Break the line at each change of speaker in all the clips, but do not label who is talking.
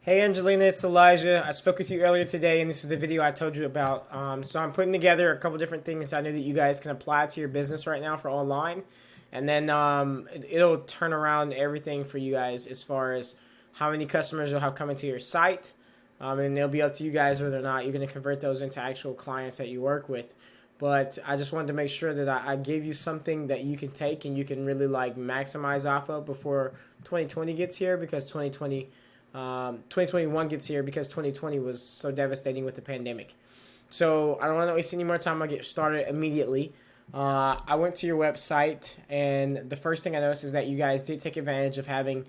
Hey Angelina, it's Elijah. I spoke with you earlier today, and this is the video I told you about. So I'm putting together a couple different things I know that you guys can apply to your business right now for online, and then it'll turn around everything for you guys as far as how many customers you'll have coming to your site, and it'll be up to you guys whether or not you're going to convert those into actual clients that you work with. But I just wanted to make sure that I gave you something that you can take and you can really like maximize off of before 2020 gets here, because 2021 gets here because 2020 was so devastating with the pandemic. So I don't want to waste any more time. I'll get started immediately. I went to your website, and the first thing I noticed is that you guys did take advantage of having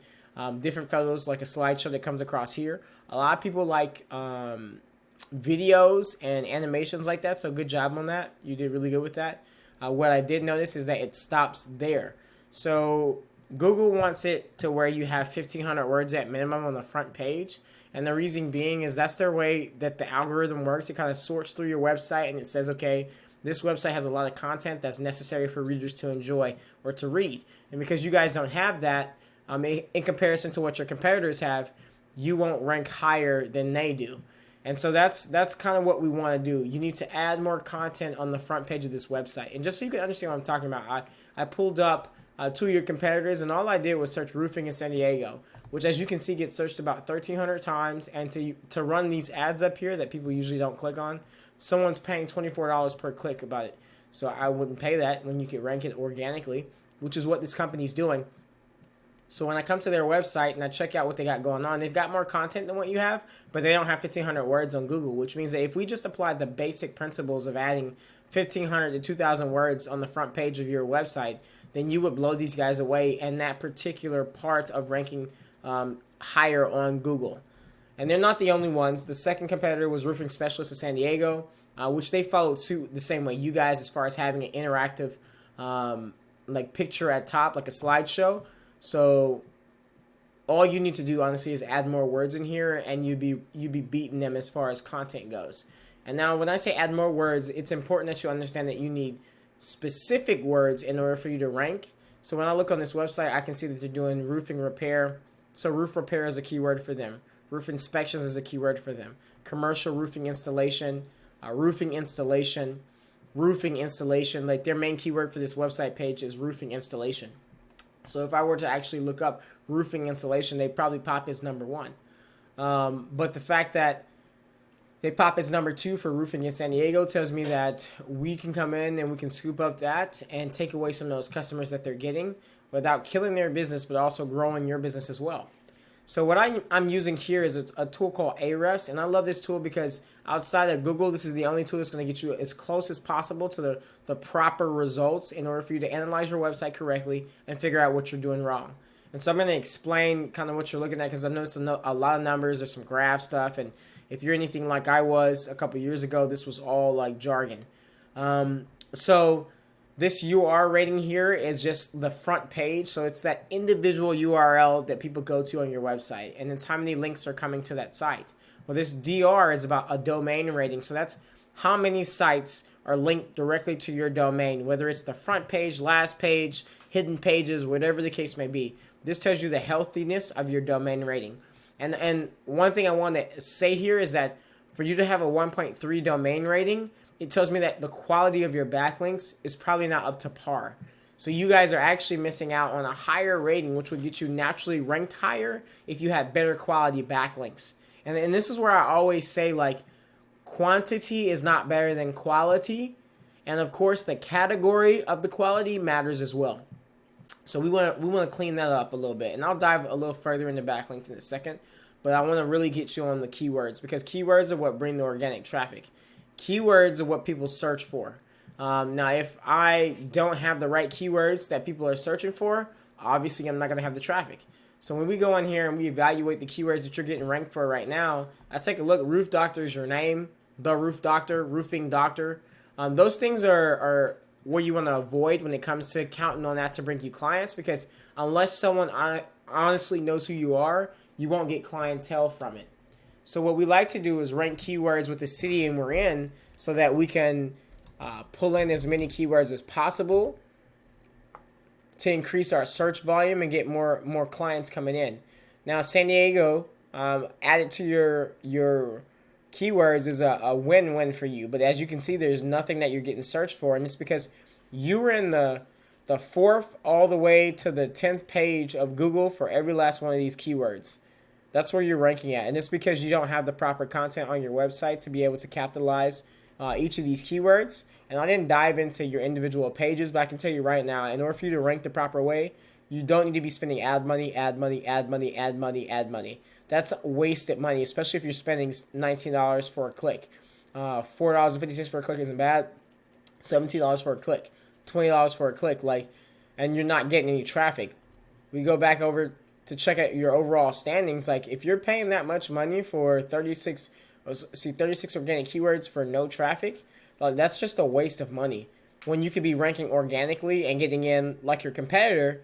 different photos, like a slideshow that comes across here. A lot of people like videos and animations like that, so good job on that. You did really good with that. What I did notice is that it stops there. So Google wants it to where you have 1,500 words at minimum on the front page. And the reason being is that's their way that the algorithm works. It kind of sorts through your website and it says, okay, this website has a lot of content that's necessary for readers to enjoy or to read. And because you guys don't have that, in comparison to what your competitors have, you won't rank higher than they do. And so that's kind of what we want to do. You need to add more content on the front page of this website. And just so you can understand what I'm talking about, I pulled up two of your competitors, and all I did was search roofing in San Diego, which, as you can see, gets searched about 1,300 times. And to run these ads up here that people usually don't click on, someone's paying $24 per click about it. So I wouldn't pay that when you could rank it organically, which is what this company's doing. So when I come to their website and I check out what they got going on, they've got more content than what you have, but they don't have 1,500 words on Google, which means that if we just applied the basic principles of adding 1,500 to 2,000 words on the front page of your website, then you would blow these guys away in that particular part of ranking higher on Google. And they're not the only ones. The second competitor was Roofing Specialist of San Diego, which they followed suit the same way you guys, as far as having an interactive like picture at top, like a slideshow. So all you need to do, honestly, is add more words in here, and you'd be beating them as far as content goes. And now when I say add more words, it's important that you understand that you need specific words in order for you to rank. So when I look on this website, I can see that they're doing roofing repair. So roof repair is a keyword for them. Roof inspections is a keyword for them. Commercial roofing installation, roofing installation, roofing installation. Like, their main keyword for this website page is roofing installation. So if I were to actually look up roofing installation, they probably pop as number one. But the fact that they pop as number two for roofing in San Diego tells me that we can come in and we can scoop up that and take away some of those customers that they're getting without killing their business, but also growing your business as well. So what I'm using here is a tool called Ahrefs, and I love this tool because outside of Google, this is the only tool that's going to get you as close as possible to the proper results in order for you to analyze your website correctly and figure out what you're doing wrong. And so I'm going to explain kind of what you're looking at, because I've noticed a lot of numbers. There's some graph stuff, and if you're anything like I was a couple years ago, this was all like jargon. So this UR rating here is just the front page. So it's that individual URL that people go to on your website, and it's how many links are coming to that site. Well, this DR is about a domain rating. So that's how many sites are linked directly to your domain, whether it's the front page, last page, hidden pages, whatever the case may be. This tells you the healthiness of your domain rating. And one thing I want to say here is that for you to have a 1.3 domain rating, it tells me that the quality of your backlinks is probably not up to par. So you guys are actually missing out on a higher rating, which would get you naturally ranked higher if you had better quality backlinks. And this is where I always say, like, quantity is not better than quality. And of course, the category of the quality matters as well. So we want to clean that up a little bit. And I'll dive a little further into backlinks in a second. But I want to really get you on the keywords, because keywords are what bring the organic traffic. Keywords are what people search for. Now, if I don't have the right keywords that people are searching for, obviously I'm not going to have the traffic. So when we go in here and we evaluate the keywords that you're getting ranked for right now, I take a look. Roof doctor is your name. The roof doctor, roofing doctor. Those things are what you want to avoid when it comes to counting on that to bring you clients, because unless someone honestly knows who you are, you won't get clientele from it. So what we like to do is rank keywords with the city we're in, so that we can pull in as many keywords as possible to increase our search volume and get more clients coming in. Now, San Diego add it to your keywords is a win-win for you. But as you can see, there's nothing that you're getting searched for, and it's because you were in the fourth all the way to the 10th page of Google for every last one of these keywords. That's where you're ranking at, and it's because you don't have the proper content on your website to be able to capitalize each of these keywords. And I didn't dive into your individual pages, but I can tell you right now, in order for you to rank the proper way, you don't need to be spending ad money, ad money, ad money, ad money, ad money. That's wasted money, especially if you're spending $19 for a click. $4.50 for a click isn't bad. $17 for a click, $20 for a click, and you're not getting any traffic. We go back over to check out your overall standings. Like, if you're paying that much money for 36 organic keywords for no traffic, that's just a waste of money. When you could be ranking organically and getting in, like your competitor,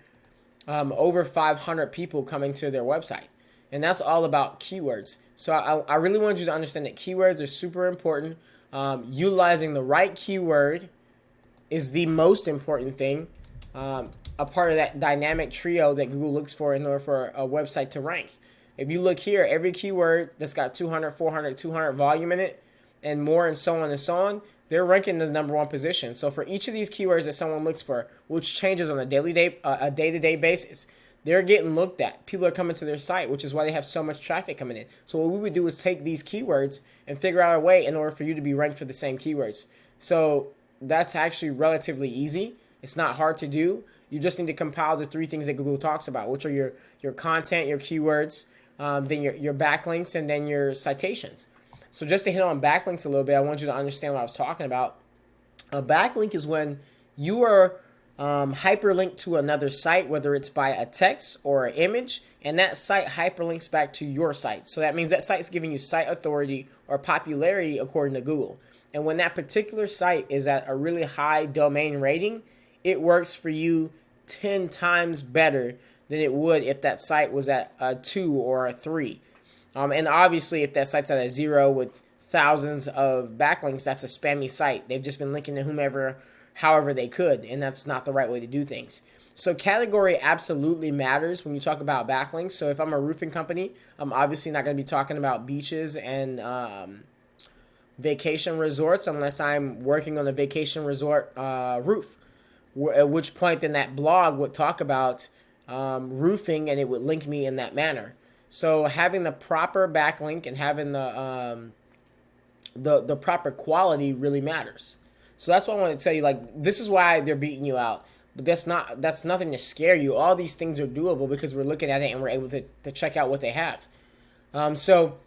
over 500 people coming to their website. And that's all about keywords. So I really want you to understand that keywords are super important. Utilizing the right keyword is the most important thing. A part of that dynamic trio that Google looks for in order for a website to rank. If you look here, every keyword that's got 200, 400, 200 volume in it, and more, and so on, they're ranking the #1 position. So for each of these keywords that someone looks for, which changes on a day-to-day basis, they're getting looked at. People are coming to their site, which is why they have so much traffic coming in. So what we would do is take these keywords and figure out a way in order for you to be ranked for the same keywords. So that's actually relatively easy. It's not hard to do. You just need to compile the 3 things that Google talks about, which are your content, your keywords, then your backlinks, and then your citations. So just to hit on backlinks a little bit, I want you to understand what I was talking about. A backlink is when you are hyperlinked to another site, whether it's by a text or an image, and that site hyperlinks back to your site. So that means that site is giving you site authority or popularity according to Google. And when that particular site is at a really high domain rating, it works for you 10 times better than it would if that site was at a 2 or a 3. And obviously, if that site's at a 0 with thousands of backlinks, that's a spammy site. They've just been linking to whomever, however they could, and that's not the right way to do things. So category absolutely matters when you talk about backlinks. So if I'm a roofing company, I'm obviously not going to be talking about beaches and vacation resorts unless I'm working on a vacation resort roof. At which point then that blog would talk about roofing, and it would link me in that manner. So having the proper backlink and having the proper quality really matters. So that's what I want to tell you. Like, this is why they're beating you out. But that's nothing to scare you. All these things are doable because we're looking at it and we're able to check out what they have. So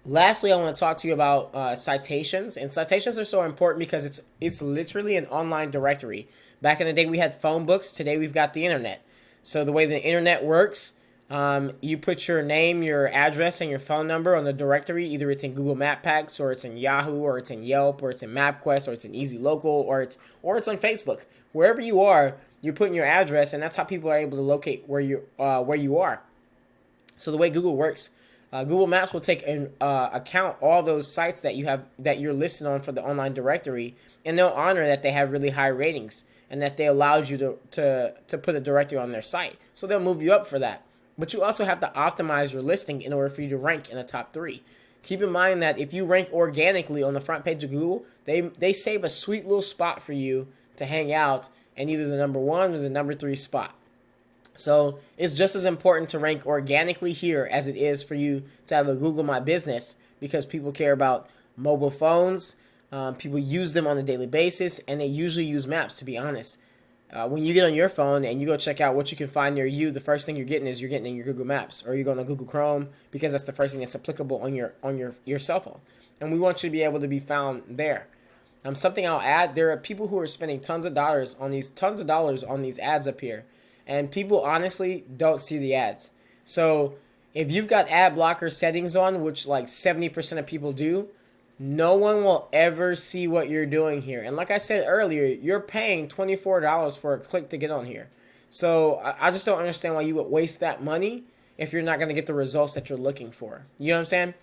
lastly, I want to talk to you about citations. And citations are so important because it's literally an online directory. Back in the day, we had phone books. Today, we've got the internet. So the way the internet works, you put your name, your address, and your phone number on the directory. Either it's in Google Map Packs, or it's in Yahoo, or it's in Yelp, or it's in MapQuest, or it's in Easy Local, or it's on Facebook. Wherever you are, you're putting your address, and that's how people are able to locate where you are. So the way Google works, Google Maps will take in account all those sites that you're listed on for the online directory, and they'll honor that they have really high ratings and that they allowed you to put a directory on their site. So they'll move you up for that. But you also have to optimize your listing in order for you to rank in the top 3. Keep in mind that if you rank organically on the front page of Google, they save a sweet little spot for you to hang out in either the #1 or the #3 spot. So it's just as important to rank organically here as it is for you to have a Google My Business, because people care about mobile phones, people use them on a daily basis, and they usually use maps, to be honest. When you get on your phone and you go check out what you can find near you, the first thing you're getting in your Google Maps, or you're going to Google Chrome, because that's the first thing that's applicable on your cell phone. And we want you to be able to be found there. Something I'll add: there are people who are spending tons of dollars on these ads up here, and people honestly don't see the ads. So if you've got ad blocker settings on, which like 70% of people do, no one will ever see what you're doing here. And like I said earlier, you're paying $24 for a click to get on here. So I just don't understand why you would waste that money if you're not going to get the results that you're looking for. You know what I'm saying?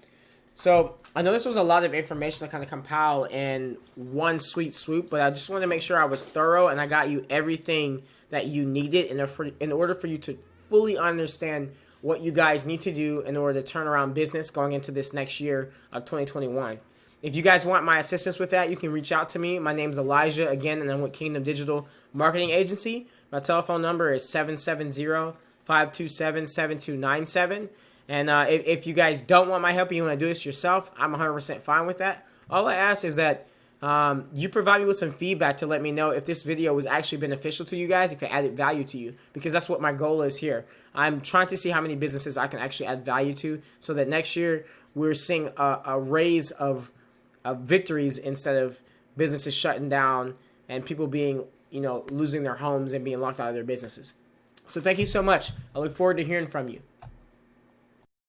So I know this was a lot of information to kind of compile in one sweet swoop, but I just wanted to make sure I was thorough and I got you everything that you needed in order for you to fully understand what you guys need to do in order to turn around business going into this next year of 2021. If you guys want my assistance with that, you can reach out to me. My name's Elijah, again, and I'm with Kingdom Digital Marketing Agency. My telephone number is 770-527-7297. And if you guys don't want my help and you want to do this yourself, I'm 100% fine with that. All I ask is that you provide me with some feedback to let me know if this video was actually beneficial to you guys, if it added value to you, because that's what my goal is here. I'm trying to see how many businesses I can actually add value to so that next year we're seeing a raise of victories instead of businesses shutting down and people being, losing their homes and being locked out of their businesses. So thank you so much. I look forward to hearing from you.